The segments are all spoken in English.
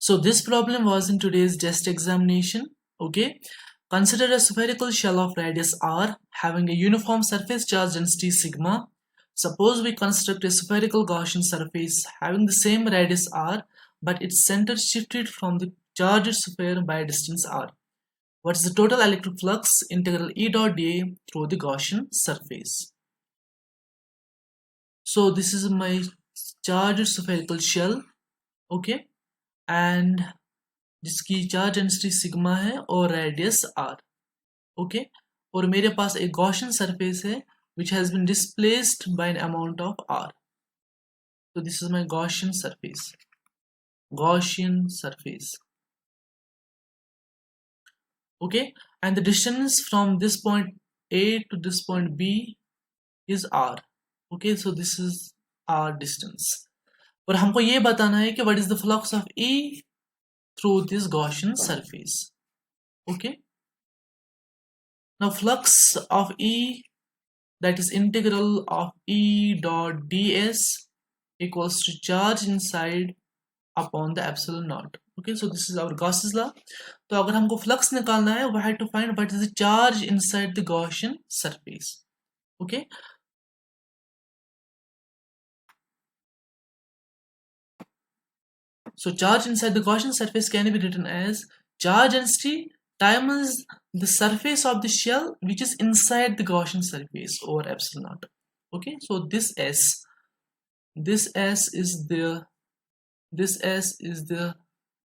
So this problem was in today's test examination. Okay, consider a spherical shell of radius r having a uniform surface charge density sigma. Suppose we construct a spherical Gaussian surface having the same radius r, but its center shifted from the charged sphere by a distance r. What is the total electric flux integral E dot dA through the Gaussian surface? So this is my charged spherical shell. Okay, and जिसकी charge density sigma है और radius are. Okay, और मेरे पास एक Gaussian surface है which has been displaced by an amount of r. So this is my Gaussian surface. Okay, and the distance from this point A to this point B is r. Okay, so this is r distance. और हमको ये बताना है कि what is the flux of E through this Gaussian surface. Okay, now flux of E, that is integral of E dot ds equals to charge inside upon the epsilon naught. Okay, so this is our Gauss's law. तो अगर हमको flux निकालना है, we have to find what is the charge inside the Gaussian surface. Okay, so charge inside the Gaussian surface can be written as charge density times the surface of the shell which is inside the Gaussian surface over epsilon naught. Okay, so this S is the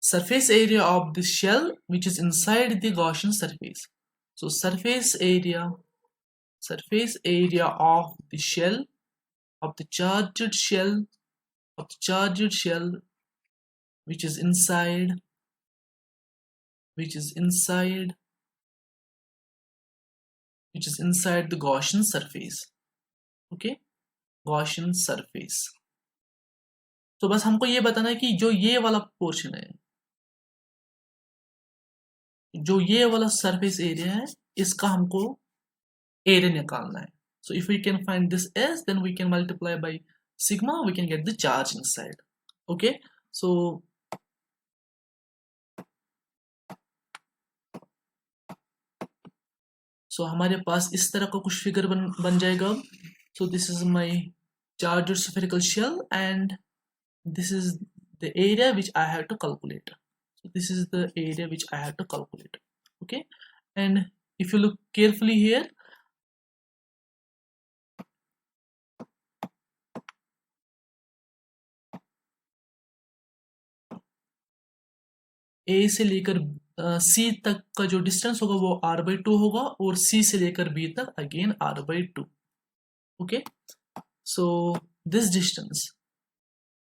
surface area of the shell which is inside the Gaussian surface. So surface area of the shell, of the charged shell which is inside the Gaussian surface. Okay, Gaussian surface. तो बस हमको ये बताना है कि जो ये वाला पोर्शन है, जो ये वाला सरफेस एरिया है, इसका हमको एरिया निकालना है. So if we can find this S, then we can multiply by sigma, we can get the charge inside. Okay, so हमारे पास इस तरह का कुछ फिगर बन जाएगा. So this is my charged spherical shell and this is the area which I have to calculate. So this is the area which I have to calculate. Okay, and if you look carefully here, A से लेकर C तक का जो distance होगा वो r/2 होगा और C से लेकर B तक again r/2. Okay, so this distance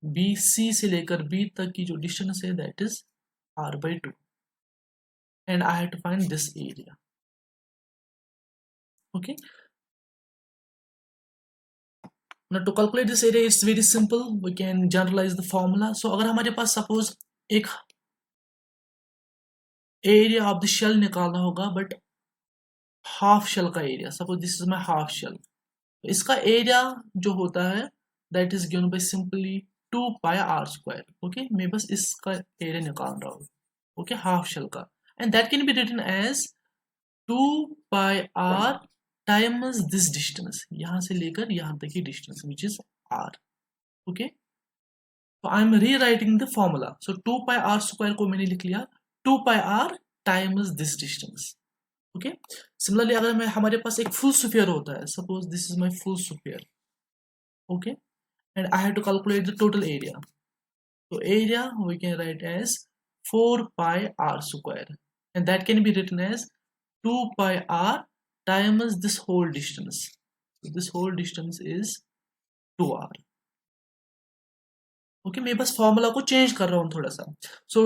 BC से लेकर B तक की जो डिस्टेंस है that is r/2 and I have to find this area. Okay, now to calculate this area it's very simple. We can generalize the formula. So अगर हमारे पास suppose एक एरिया ऑफ द शेल निकालना होगा but half shell का area, suppose this is my half shell, इसका area जो होता है that is given by simply 2 pi r square. Okay, मैं बस इसका एरिया निकाल रहा हूँ. ओके, हाफ शेल का, and that can be written as 2 pi r times this distance, यहां से लेकर यहां तक की distance which is r. Okay, तो I am rewriting the formula. So 2 pi r square को मैंने लिख लिया 2 pi r times this distance. Okay, similarly अगर हमारे पास एक फुल स्फीयर होता है, suppose this is my full sphere. Okay, and I have to calculate the total area. So area we can write as 4 pi r square, and that can be written as 2 pi r times this whole distance. So this whole distance is 2r. Okay, मैं बस formula को change कर रहा हूँ थोड़ा सा. So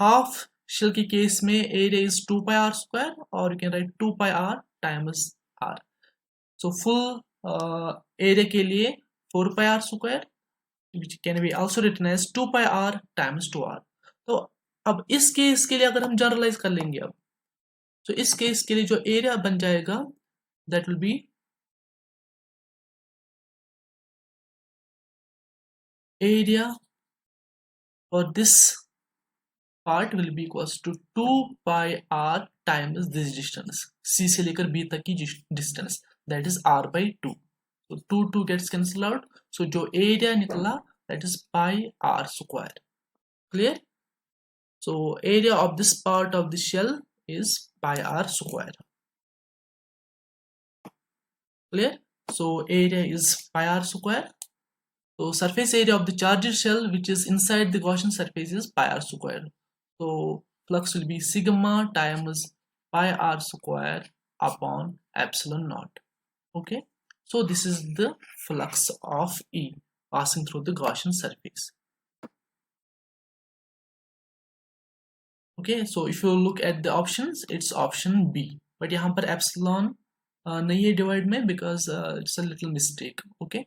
half shell के case में area is 2 pi r square और you can write 2 pi r times r. So full area के लिए 4 pi r square which can be also written as 2 pi r times 2r. तो अब इस case के लिए अगर हम जनरलाइज कर लेंगे अब, तो इस केस के लिए जो एरिया बन जाएगा that will be area for this part will be equals to 2 pi r times this distance, c से लेकर b तक की distance, that is r by 2. So 2 gets cancelled out, so जो area निकला that is pi r square. Clear? So area of this part of the shell is pi r square. Clear? So area is pi r square. So surface area of the charged shell which is inside the Gaussian surface is pi r square. So flux will be sigma times pi r square upon epsilon naught. Okay, so this is the flux of E passing through the Gaussian surface. Okay, so if you look at the options, it's option B, but यहाँ पर epsilon नहीं है divide में because it's a little mistake. Okay,